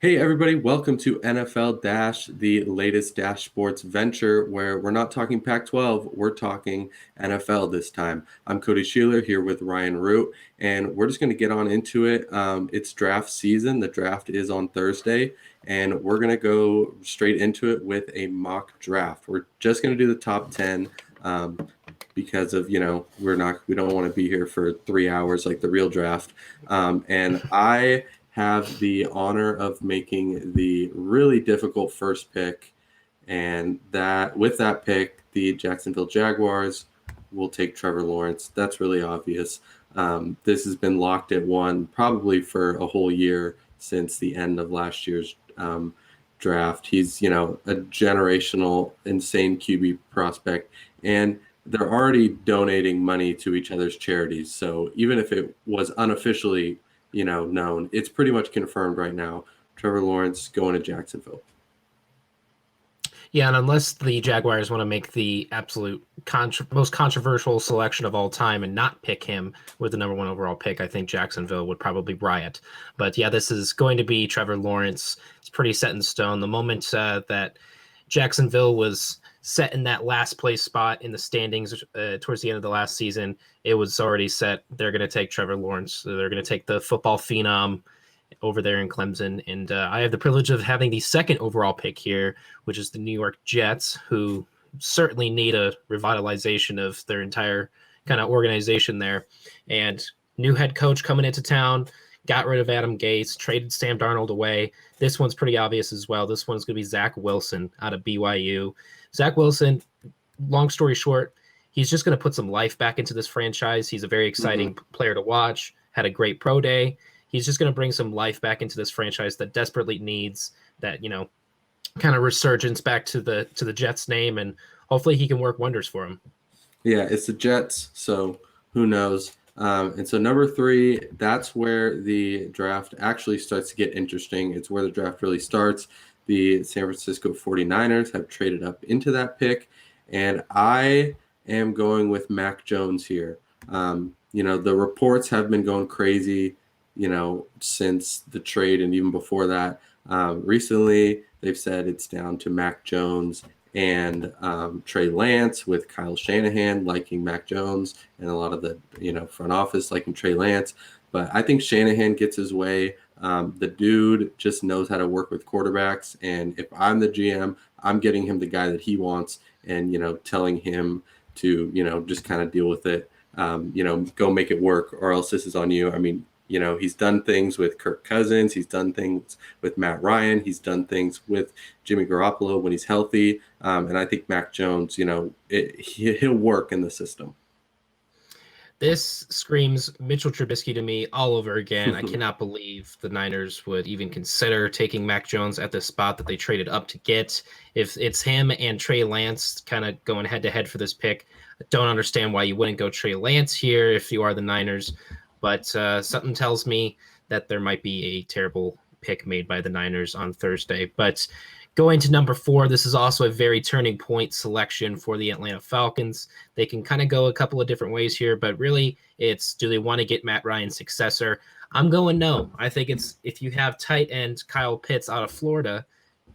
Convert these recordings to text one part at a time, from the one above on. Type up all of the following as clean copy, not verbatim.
Hey everybody, welcome to NFL Dash, the latest Dash Sports venture where we're not talking Pac-12, we're talking NFL this time. I'm Cody Schoeler here with Ryan Root, and we're just going to get on into it. It's draft season. The draft is on Thursday, and we're going to go straight into it with a mock draft. We're just going to do the top 10 because of, we don't want to be here for 3 hours like the real draft. And I have the honor of making the really difficult first pick, and that with that pick, the Jacksonville Jaguars will take Trevor Lawrence. That's really obvious. This has been locked at one probably for a whole year since the end of last year's draft. He's, a generational, insane QB prospect, and they're already donating money to each other's charities. So even if it was unofficially known, it's pretty much confirmed right now. Trevor Lawrence going to Jacksonville. Yeah, and unless the Jaguars want to make the absolute most controversial selection of all time and not pick him with the number one overall pick, I think Jacksonville would probably riot. But yeah, this is going to be Trevor Lawrence. It's pretty set in stone. The moment that Jacksonville was set in that last place spot in the standings towards the end of the last season, it was already set. They're going to take Trevor Lawrence. So they're going to take the football phenom over there in Clemson. And I have the privilege of having the second overall pick here, which is the New York Jets, who certainly need a revitalization of their entire kind of organization there. And new head coach coming into town, got rid of Adam Gase, traded Sam Darnold away. This one's pretty obvious as well. This one's going to be Zach Wilson out of BYU. Zach Wilson, long story short, he's just going to put some life back into this franchise. He's a very exciting player to watch, had a great pro day. He's just going to bring some life back into this franchise that desperately needs that, kind of resurgence back to the Jets name, and hopefully he can work wonders for him. Yeah, it's the Jets, so who knows? And so number 3, that's where the draft actually starts to get interesting. It's where the draft really starts. The San Francisco 49ers have traded up into that pick, and I am going with Mac Jones here. The reports have been going crazy, since the trade and even before that. Recently, they've said it's down to Mac Jones and Trey Lance, with Kyle Shanahan liking Mac Jones and a lot of the front office liking Trey Lance. But I think Shanahan gets his way. The dude just knows how to work with quarterbacks, and if I'm the GM, I'm getting him the guy that he wants, and telling him to just kind of deal with it. Go make it work, or else this is on you. I mean, he's done things with Kirk Cousins. He's done things with Matt Ryan. He's done things with Jimmy Garoppolo when he's healthy. And I think Mac Jones, he'll work in the system. This screams Mitchell Trubisky to me all over again. I cannot believe the Niners would even consider taking Mac Jones at the spot that they traded up to get. If it's him and Trey Lance kind of going head-to-head for this pick, I don't understand why you wouldn't go Trey Lance here if you are the Niners. But something tells me that there might be a terrible pick made by the Niners on Thursday. But going to number 4, this is also a very turning point selection for the Atlanta Falcons. They can kind of go a couple of different ways here, but really it's, do they want to get Matt Ryan's successor? I'm going no. I think it's, if you have tight end Kyle Pitts out of Florida,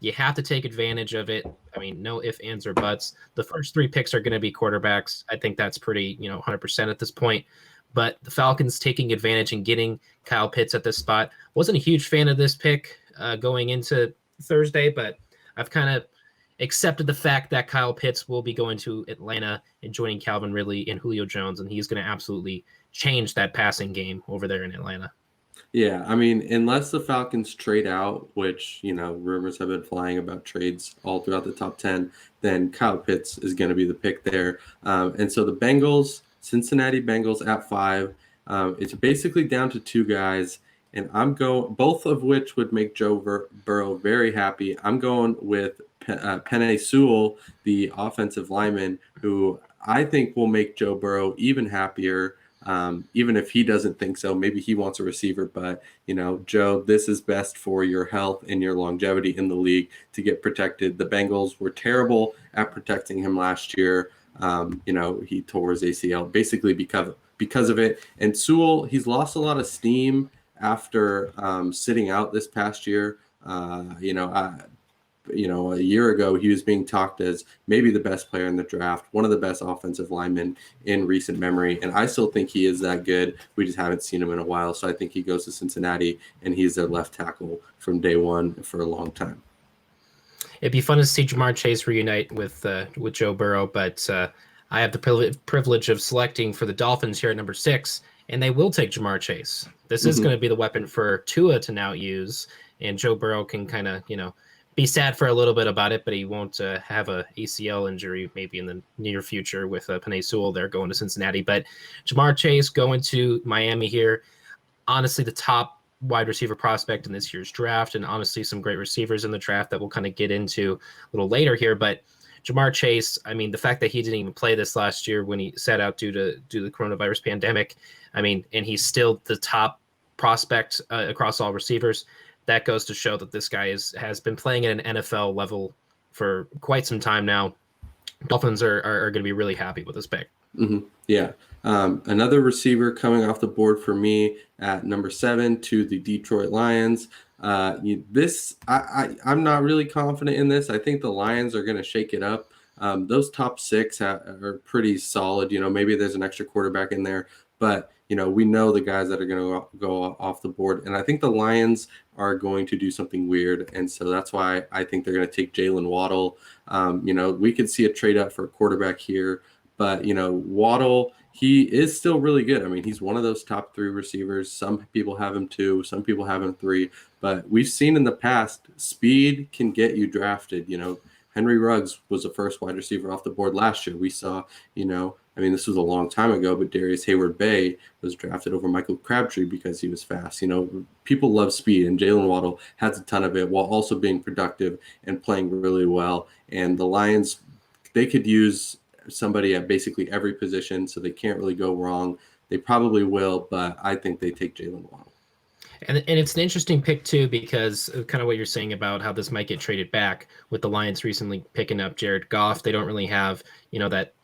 you have to take advantage of it. I mean, no ifs, ands, or buts. The first 3 picks are going to be quarterbacks. I think that's pretty, 100% at this point. But the Falcons taking advantage and getting Kyle Pitts at this spot. Wasn't a huge fan of this pick going into Thursday, but I've kind of accepted the fact that Kyle Pitts will be going to Atlanta and joining Calvin Ridley and Julio Jones, and he's going to absolutely change that passing game over there in Atlanta. Yeah, I mean, unless the Falcons trade out, which, rumors have been flying about trades all throughout the top 10, then Kyle Pitts is going to be the pick there. And so the Cincinnati Bengals at 5. It's basically down to 2 guys, and both of which would make Joe Burrow very happy. I'm going with Penei Sewell, the offensive lineman, who I think will make Joe Burrow even happier. Even if he doesn't think so, maybe he wants a receiver, but Joe, this is best for your health and your longevity in the league to get protected. The Bengals were terrible at protecting him last year. He tore his ACL basically because of it. And Sewell, he's lost a lot of steam after sitting out this past year. A year ago, he was being talked as maybe the best player in the draft, one of the best offensive linemen in recent memory. And I still think he is that good. We just haven't seen him in a while. So I think he goes to Cincinnati, and he's their left tackle from day one for a long time. It'd be fun to see Jamar Chase reunite with Joe Burrow, but I have the privilege of selecting for the Dolphins here at number 6, and they will take Jamar Chase. This is going to be the weapon for Tua to now use, and Joe Burrow can kind of, be sad for a little bit about it, but he won't have a ACL injury maybe in the near future with Penei Sewell there going to Cincinnati. But Jamar Chase going to Miami here, honestly the top wide receiver prospect in this year's draft, and honestly some great receivers in the draft that we'll kind of get into a little later here. But Jamar Chase, I mean, the fact that he didn't even play this last year when he sat out due to the coronavirus pandemic, I mean, and he's still the top prospect across all receivers. That goes to show that this guy has been playing at an NFL level for quite some time now. Dolphins are going to be really happy with this pick. Mm-hmm. Yeah. Another receiver coming off the board for me at number 7 to the Detroit Lions. I'm not really confident in this. I think the Lions are going to shake it up. Those top 6 are pretty solid. Maybe there's an extra quarterback in there, but we know the guys that are going to go off the board. And I think the Lions are going to do something weird. And so that's why I think they're going to take Jalen Waddle. We could see a trade up for a quarterback here. But, Waddle, he is still really good. I mean, he's one of those top 3 receivers. Some people have him 2. Some people have him 3. But we've seen in the past, speed can get you drafted. Henry Ruggs was the first wide receiver off the board last year. We saw, this was a long time ago, but Darius Hayward-Bay was drafted over Michael Crabtree because he was fast. People love speed, and Jalen Waddle has a ton of it while also being productive and playing really well. And the Lions, they could use somebody at basically every position, so they can't really go wrong. They probably will, but I think they take Jalen Waddle. And it's an interesting pick, too, because of kind of what you're saying about how this might get traded back with the Lions recently picking up Jared Goff. They don't really have, that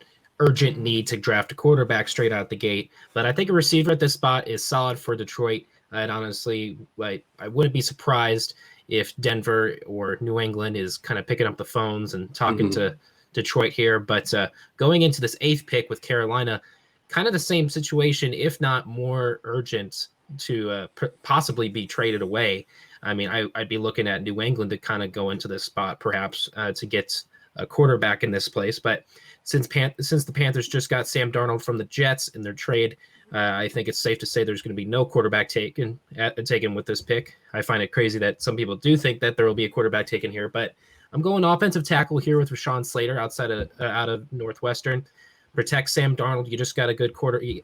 urgent need to draft a quarterback straight out the gate. But I think a receiver at this spot is solid for Detroit. And honestly, I wouldn't be surprised if Denver or New England is kind of picking up the phones and talking to Detroit here. But going into this 8th pick with Carolina, kind of the same situation, if not more urgent to possibly be traded away. I mean, I'd be looking at New England to kind of go into this spot perhaps to get a quarterback in this place. But since the Panthers just got Sam Darnold from the Jets in their trade, I think it's safe to say there's going to be no quarterback taken with this pick. I find it crazy that some people do think that there will be a quarterback taken here, but I'm going offensive tackle here with Rashawn Slater out of Northwestern. Protect Sam Darnold. You just got a good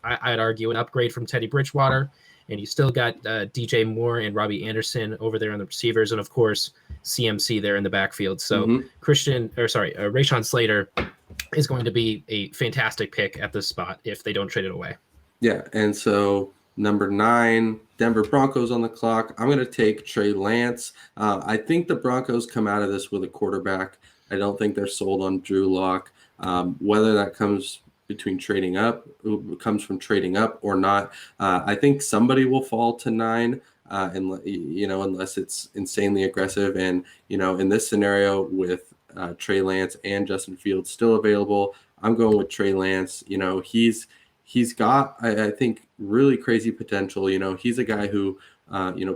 I'd argue an upgrade from Teddy Bridgewater. And you still got DJ Moore and Robbie Anderson over there on the receivers, and of course CMC there in the backfield. So Rashawn Slater is going to be a fantastic pick at this spot if they don't trade it away. Yeah, and so number 9, Denver Broncos on the clock. I'm going to take Trey Lance. I think the Broncos come out of this with a quarterback. I don't think they're sold on Drew Lock. Whether that comes from trading up or not. I think somebody will fall to 9, unless it's insanely aggressive. And, in this scenario with Trey Lance and Justin Fields still available, I'm going with Trey Lance. He's got, I think, really crazy potential. He's a guy who,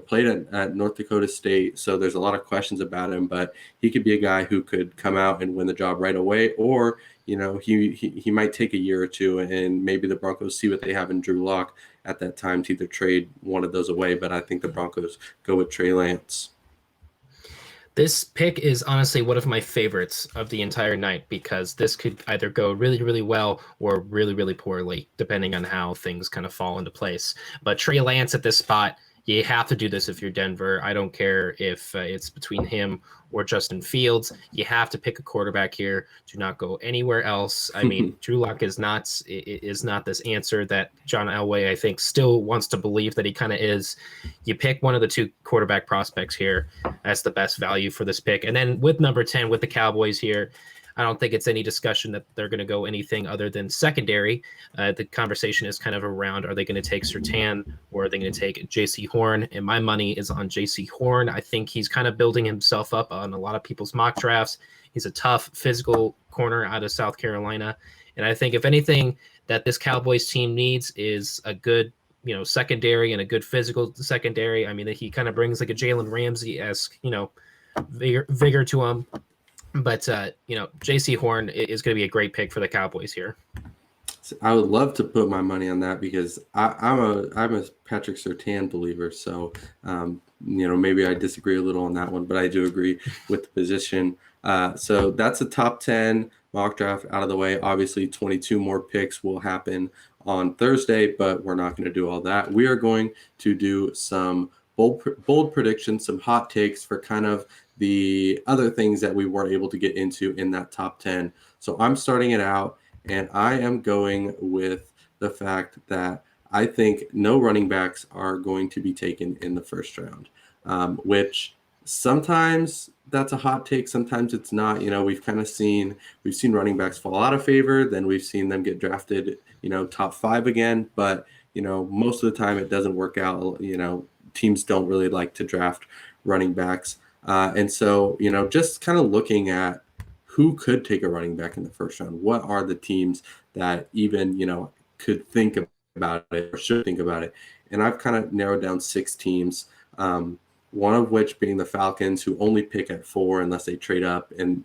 played at North Dakota State. So there's a lot of questions about him, but he could be a guy who could come out and win the job right away, or, he might take a year or 2, and maybe the Broncos see what they have in Drew Lock at that time to either trade one of those away. But I think the Broncos go with Trey Lance. This pick is honestly one of my favorites of the entire night because this could either go really, really well or really, really poorly, depending on how things kind of fall into place. But Trey Lance at this spot, you have to do this if you're Denver. I don't care if it's between him or Justin Fields. You have to pick a quarterback here. Do not go anywhere else. I mean, Drew Lock is not this answer that John Elway, I think, still wants to believe that he kind of is. You pick one of the 2 quarterback prospects here. That's the best value for this pick. And then with number 10, with the Cowboys here, I don't think it's any discussion that they're going to go anything other than secondary. The conversation is kind of around, are they going to take Surtain or are they going to take J.C. Horn? And my money is on J.C. Horn. I think he's kind of building himself up on a lot of people's mock drafts. He's a tough physical corner out of South Carolina. And I think if anything that this Cowboys team needs is a good, secondary and a good physical secondary. I mean, he kind of brings like a Jalen Ramsey-esque, vigor to him. But, J.C. Horn is going to be a great pick for the Cowboys here. I would love to put my money on that because I'm a Patrick Surtain believer. So, maybe I disagree a little on that one, but I do agree with the position. So that's a top 10 mock draft out of the way. Obviously, 22 more picks will happen on Thursday, but we're not going to do all that. We are going to do some bold predictions, some hot takes for kind of the other things that we weren't able to get into in that top 10. So I'm starting it out, and I am going with the fact that I think no running backs are going to be taken in the first round, which sometimes that's a hot take. Sometimes it's not. We've seen running backs fall out of favor. Then we've seen them get drafted, top 5 again. But, most of the time it doesn't work out. Teams don't really like to draft running backs. And so, just kind of looking at who could take a running back in the first round. What are the teams that even, could think about it or should think about it? And I've kind of narrowed down 6 teams. One of which being the Falcons, who only pick at 4 unless they trade up. And,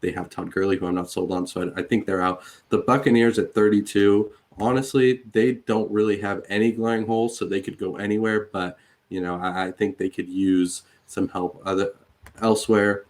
they have Todd Gurley, who I'm not sold on. So I think they're out. The Buccaneers at 32, honestly, they don't really have any glaring holes, so they could go anywhere. But, I think they could use some help elsewhere.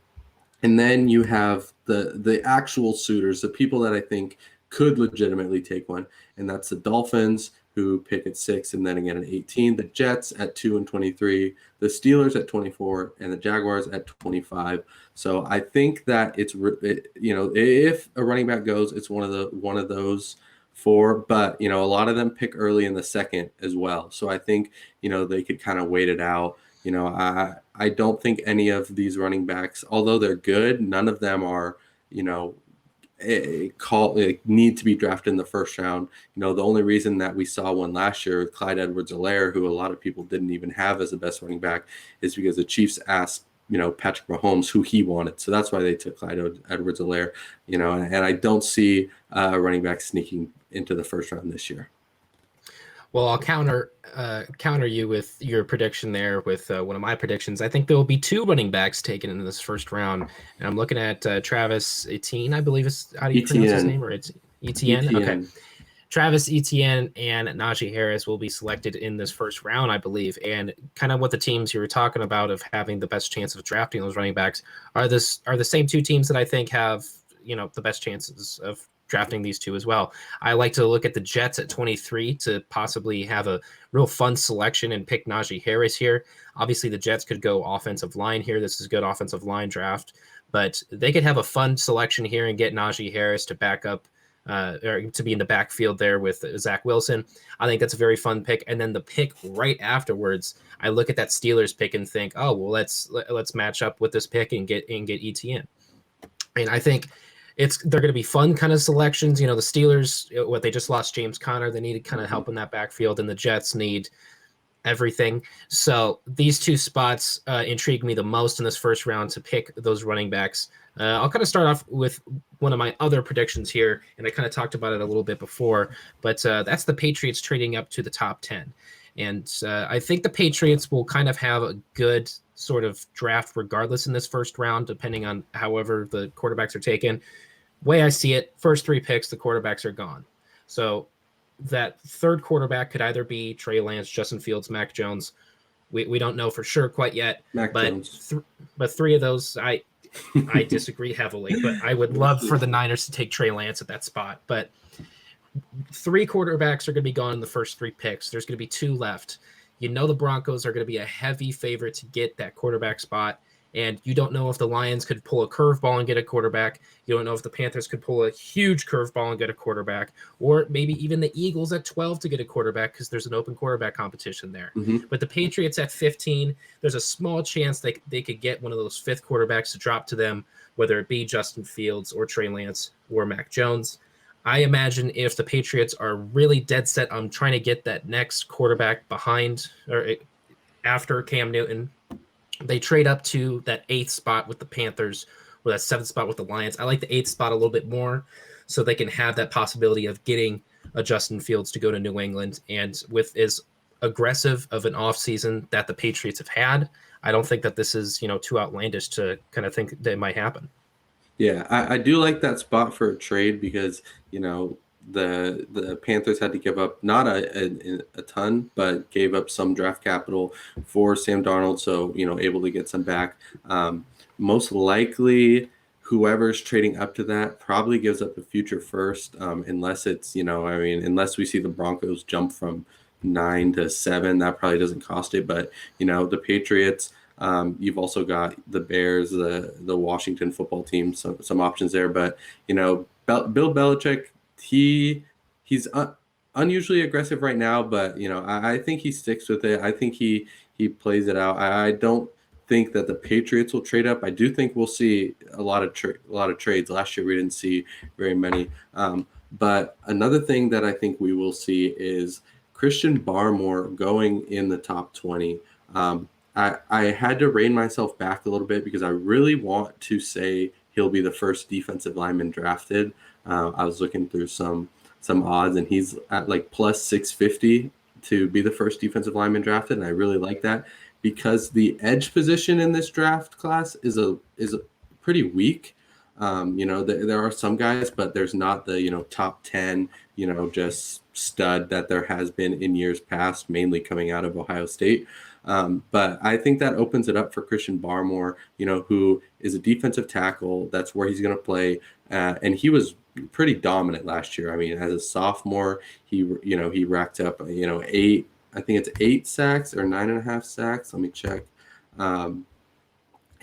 And then you have the actual suitors, the people that I think could legitimately take one. And that's the Dolphins, who pick at 6 and then again at 18, the Jets at 2 and 23, the Steelers at 24, and the Jaguars at 25. So I think that if a running back goes, it's one of those 4. But a lot of them pick early in the second as well. So I think they could kind of wait it out. I don't think any of these running backs, although they're good, none of them are need to be drafted in the first round. The only reason that we saw one last year, Clyde Edwards-Helaire, who a lot of people didn't even have as the best running back, is because the Chiefs asked Patrick Mahomes who he wanted. So that's why they took Clyde Edwards-Helaire. And I don't see a running back sneaking into the first round this year. Well, I'll counter you with your prediction there with one of my predictions. I think there will be 2 running backs taken in this first round. And I'm looking at Travis Etienne, I believe is how do you pronounce his name? Or it's Etienne? Okay. Travis Etienne and Najee Harris will be selected in this first round, I believe. And kind of what the teams you were talking about of having the best chance of drafting those running backs are the same 2 teams that I think have, the best chances of drafting these 2 as well. I like to look at the Jets at 23 to possibly have a real fun selection and pick Najee Harris here. Obviously, the Jets could go offensive line here. This is a good offensive line draft, but they could have a fun selection here and get Najee Harris to back up or to be in the backfield there with Zach Wilson. I think that's a very fun pick. And then the pick right afterwards, I look at that Steelers pick and think, oh, well, let's match up with this pick and get ETN. And I think they're going to be fun kind of selections. The Steelers, they just lost James Conner. They needed kind of help in that backfield, and the Jets need everything. So these 2 spots intrigue me the most in this first round to pick those running backs. I'll kind of start off with one of my other predictions here, and I kind of talked about it a little bit before, but that's the Patriots trading up to the top 10. And I think the Patriots will kind of have a good sort of draft regardless in this first round, depending on however the quarterbacks are taken. Way I see it, first 3 picks, the quarterbacks are gone. So that third quarterback could either be Trey Lance, Justin Fields, Mac Jones. We don't know for sure quite yet. But 3 of those, I disagree heavily. But I would love for the Niners to take Trey Lance at that spot. But 3 quarterbacks are going to be gone in the first 3 picks. There's going to be 2 left. The Broncos are going to be a heavy favorite to get that quarterback spot. And you don't know if the Lions could pull a curveball and get a quarterback. You don't know if the Panthers could pull a huge curveball and get a quarterback, or maybe even the Eagles at 12 to get a quarterback because there's an open quarterback competition there. Mm-hmm. But the Patriots at 15, there's a small chance they could get one of those fifth quarterbacks to drop to them, whether it be Justin Fields or Trey Lance or Mac Jones. I imagine if the Patriots are really dead set on trying to get that next quarterback behind or after Cam Newton, they trade up to that 8th spot with the Panthers or that 7th spot with the Lions. I like the 8th spot a little bit more so they can have that possibility of getting a Justin Fields to go to New England. And with as aggressive of an offseason that the Patriots have had, I don't think that this is, too outlandish to kind of think that it might happen. Yeah, I do like that spot for a trade because, the Panthers had to give up not a ton, but gave up some draft capital for Sam Darnold, so able to get some back. Most likely, whoever's trading up to that probably gives up a future first, unless it's unless we see the Broncos jump from 9 to 7, that probably doesn't cost it. But the Patriots. You've also got the Bears, the Washington football team, some options there. But Bill Belichick, he's unusually aggressive right now, but I think he sticks with it. I think he plays it out. I don't think that the Patriots will trade up. I do think we'll see a lot of trades. Last year we didn't see very many. But another thing that I think we will see is Christian Barmore going in the top 20. I had to rein myself back a little bit because I really want to say he'll be the first defensive lineman drafted. I was looking through some odds, and he's at like plus 650 to be the first defensive lineman drafted, and I really like that because the edge position in this draft class is a pretty weak. There are some guys, but there's not the top 10 just stud that there has been in years past, mainly coming out of Ohio State. But I think that opens it up for Christian Barmore, who is a defensive tackle. That's where he's going to play. And he was pretty dominant last year. I mean, as a sophomore, he racked up, 8 sacks or 9.5 sacks. Let me check.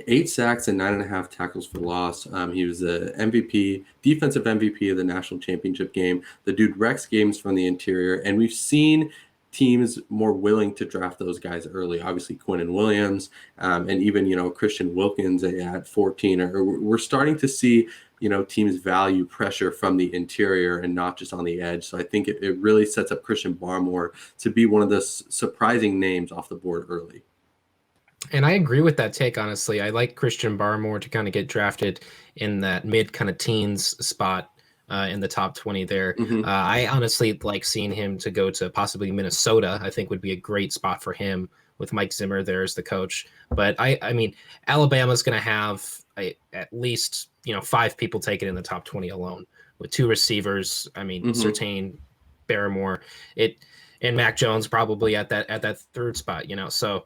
8 sacks and 9.5 tackles for loss. He was the defensive MVP of the national championship game. The dude wrecks games from the interior, and we've seen teams more willing to draft those guys early. Obviously, Quinnen Williams, and even Christian Wilkins at 14. We're starting to see teams value pressure from the interior and not just on the edge. So I think it really sets up Christian Barmore to be one of the surprising names off the board early. And I agree with that take, honestly. I like Christian Barmore to kind of get drafted in that mid kind of teens spot in the top 20 there. Mm-hmm. I honestly like seeing him to go to possibly Minnesota. I think would be a great spot for him with Mike Zimmer there as the coach. But I mean, Alabama's going to have at least 5 people taken in the top 20 alone with 2 receivers. I mean, Mm-hmm. Surtain, Barrymore, and Mac Jones probably at that 3rd spot. So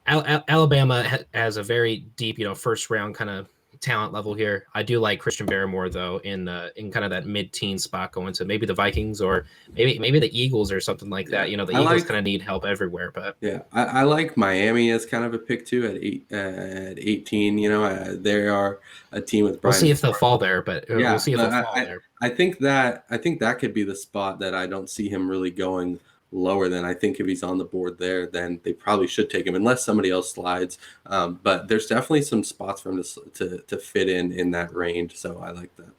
Alabama has a very deep, first round kind of talent level here. I do like Christian Barrymore though in kind of that mid-teen spot going to maybe the Vikings or maybe the Eagles or something like that. The Eagles kind of need help everywhere. But yeah, I like Miami as kind of a pick too at 18. They are a team with Brian. We'll see if they'll fall there, but we'll see if they'll fall there. I think that could be the spot that I don't see him really going lower than. I think if he's on the board there, then they probably should take him unless somebody else slides. But there's definitely some spots for him to fit in that range. So I like that.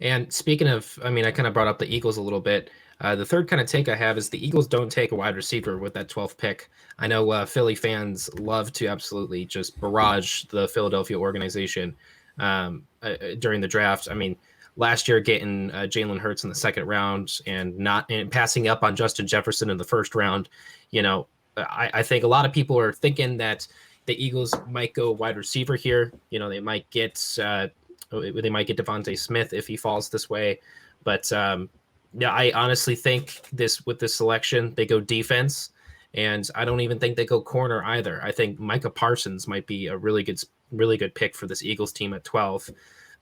And speaking of, I mean, I kind of brought up the Eagles a little bit. The third kind of take I have is the Eagles don't take a wide receiver with that 12th pick. I know Philly fans love to absolutely just barrage the Philadelphia organization during the draft. I mean, last year getting Jalen Hurts in the 2nd round and passing up on Justin Jefferson in the 1st round. I think a lot of people are thinking that the Eagles might go wide receiver here. They might get Devontae Smith if he falls this way. But I honestly think with this selection, they go defense. And I don't even think they go corner either. I think Micah Parsons might be a really good pick for this Eagles team at 12.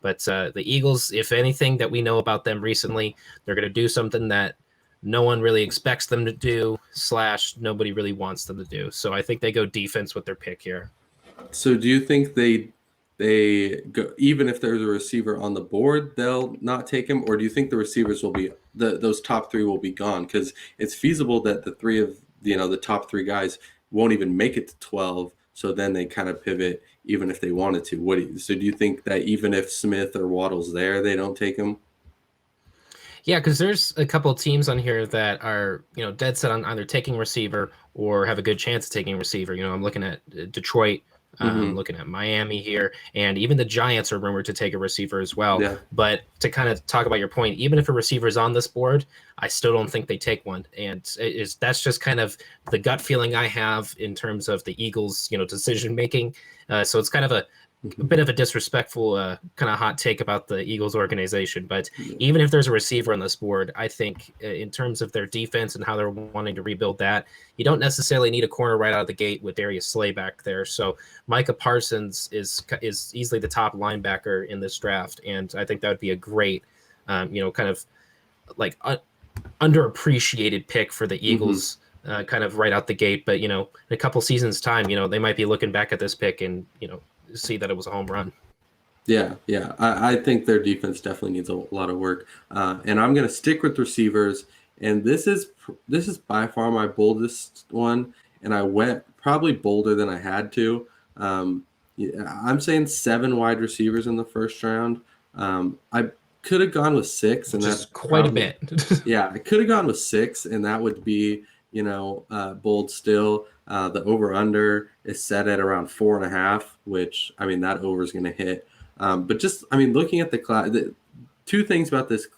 But the Eagles, if anything that we know about them recently, they're going to do something that no one really expects them to do / nobody really wants them to do. So I think they go defense with their pick here. So do you think they go, even if there's a receiver on the board, they'll not take him, or do you think the receivers will be those top three will be gone? Because it's feasible that the three of the top three guys won't even make it to 12. So then they kind of pivot, even if they wanted to. So do you think that even if Smith or Waddle's there, they don't take him? Yeah, because there's a couple of teams on here that are, dead set on either taking receiver or have a good chance of taking receiver. I'm looking at Detroit, Hmm. looking at Miami here, and even the Giants are rumored to take a receiver as well. Yeah. But to kind of talk about your point, even if a receiver is on this board, I still don't think they take one, and that's just kind of the gut feeling I have in terms of the Eagles, decision making. So it's kind of a Hmm. bit of a disrespectful kind of hot take about the Eagles organization, but Yeah. even if there's a receiver on this board, I think in terms of their defense and how they're wanting to rebuild that, you don't necessarily need a corner right out of the gate with Darius Slay back there. So Micah Parsons is easily the top linebacker in this draft, and I think that would be a great, kind of like underappreciated pick for the Hmm. Eagles. Kind of right out the gate, but in a couple seasons time, they might be looking back at this pick and see that it was a home run. Yeah, yeah. I think their defense definitely needs a lot of work. And I'm going to stick with receivers. And this is by far my boldest one. And I went probably bolder than I had to. Yeah, I'm saying 7 wide receivers in the first round. I could have gone with 6, and Which that's is quite a probably bit. yeah. I could have gone with 6, and that would be bold still. The over under is set at around 4.5, which I mean that over is going to hit. But just, I mean, looking at the class, two things about this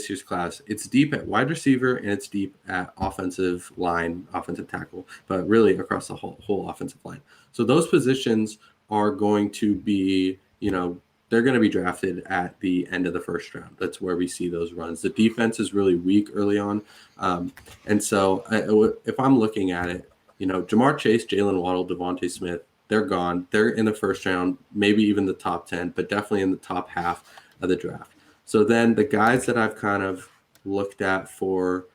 year's class: it's deep at wide receiver and it's deep at offensive line, offensive tackle, but really across the whole offensive line. So those positions are going to be, they're going to be drafted at the end of the first round. That's where we see those runs. The defense is really weak early on, and so if I'm looking at it, Jamar Chase, Jalen Waddle, Devontae Smith, they're gone. They're in the first round, maybe even the top 10, but definitely in the top half of the draft. So then the guys that I've kind of looked at for,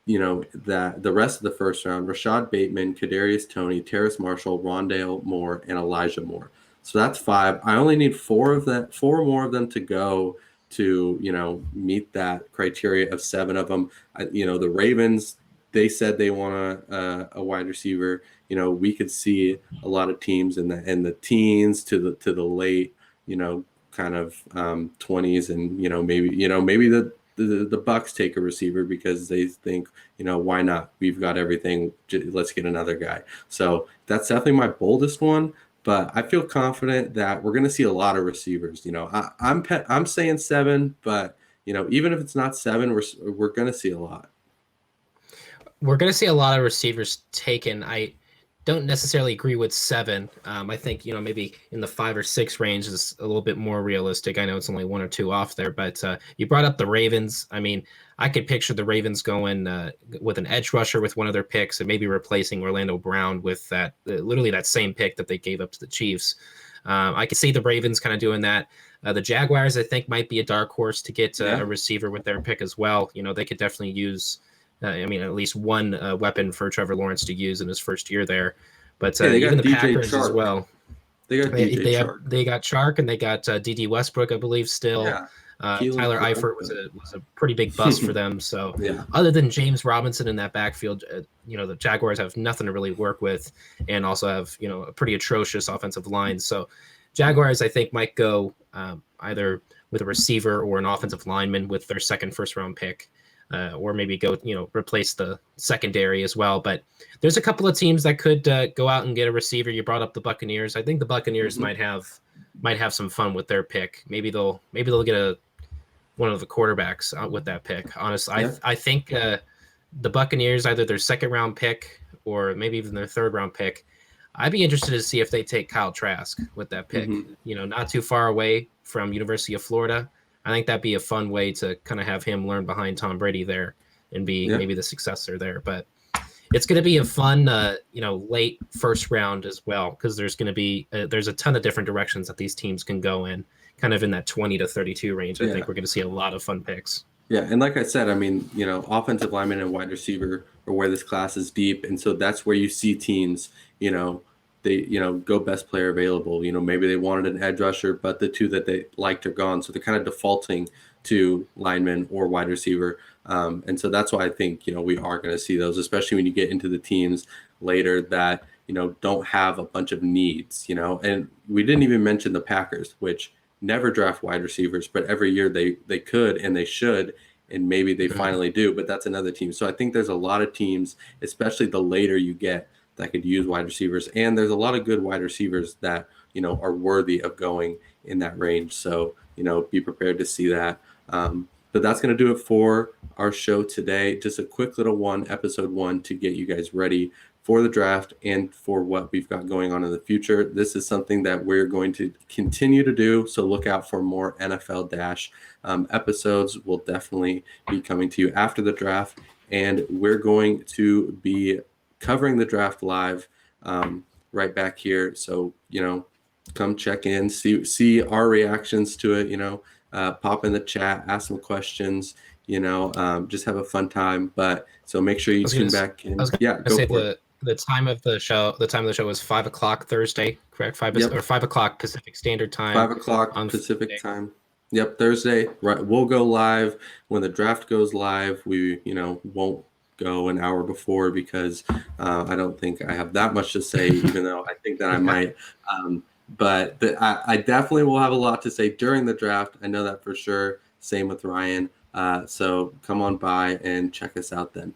that the rest of the first round: Rashad Bateman, Kadarius Toney, Terrace Marshall, Rondale Moore, and Elijah Moore. So that's 5. I only need 4 more of them to go to, meet that criteria of 7 of them. The Ravens, they said they want a wide receiver. We could see a lot of teams in the teens to the late, kind of 20s, and maybe the Bucks take a receiver because they think, why not? We've got everything. Let's get another guy. So that's definitely my boldest one. But I feel confident that we're going to see a lot of receivers. I'm saying 7, but even if it's not 7, we're going to see a lot. We're going to see a lot of receivers taken. I don't necessarily agree with 7. I think maybe in the 5 or 6 range is a little bit more realistic. I know it's only 1 or 2 off there, but you brought up the Ravens. I mean, I could picture the Ravens going with an edge rusher with one of their picks and maybe replacing Orlando Brown with that literally that same pick that they gave up to the Chiefs. I could see the Ravens kind of doing that. The Jaguars, I think, might be a dark horse to get a Yeah. receiver with their pick as well. They could definitely use at least one weapon for Trevor Lawrence to use in his first year there. But Hey, they even got the DJ Packers as Chark. well. They got DJ Chark. They got Chark and they got D.D. Westbrook, I believe, still. Yeah. Keelan Tyler Cole. Eifert was a pretty big bust for them. So Yeah. other than James Robinson in that backfield, the Jaguars have nothing to really work with, and also have a pretty atrocious offensive line. So Jaguars, I think, might go either with a receiver or an offensive lineman with their second first round pick. Or maybe go, replace the secondary as well. But there's a couple of teams that could go out and get a receiver. You brought up the Buccaneers. I think the Buccaneers Hmm. might have some fun with their pick. Maybe they'll get one of the quarterbacks with that pick. Honestly, Yeah. I think the Buccaneers, either their second round pick or maybe even their third round pick. I'd be interested to see if they take Kyle Trask with that pick. Hmm. Not too far away from University of Florida. I think that'd be a fun way to kind of have him learn behind Tom Brady there and be Yeah. maybe the successor there. But it's going to be a fun, late first round as well, because there's going to be there's a ton of different directions that these teams can go in, kind of in that 20 to 32 range. I Yeah. think we're going to see a lot of fun picks. Yeah, and like I said, I mean, offensive lineman and wide receiver are where this class is deep, and so that's where you see teams, they, go best player available. Maybe they wanted an edge rusher, but the two that they liked are gone. So they're kind of defaulting to lineman or wide receiver. And so that's why I think, we are going to see those, especially when you get into the teams later that, don't have a bunch of needs, and we didn't even mention the Packers, which never draft wide receivers, but every year they could and they should, and maybe they finally do, but that's another team. So I think there's a lot of teams, especially the later you get, that could use wide receivers. And there's a lot of good wide receivers that, are worthy of going in that range. So, be prepared to see that. But that's going to do it for our show today. Just a quick little one, episode 1, to get you guys ready for the draft and for what we've got going on in the future. This is something that we're going to continue to do. So look out for more NFL Dash episodes. Will definitely be coming to you after the draft. And we're going to be covering the draft live right back here. So, come check in, see our reactions to it, pop in the chat, ask some questions, just have a fun time. But so make sure you tune back in. Yeah, go for it. The time of the show was 5 o'clock Thursday, correct? 5 o'clock Pacific Standard Time. 5 o'clock on Pacific Thursday. Time. Yep, Thursday. Right, we'll go live when the draft goes live. We, won't go an hour before because I don't think I have that much to say, even though I think that I might. But I definitely will have a lot to say during the draft. I know that for sure. Same with Ryan. So come on by and check us out then.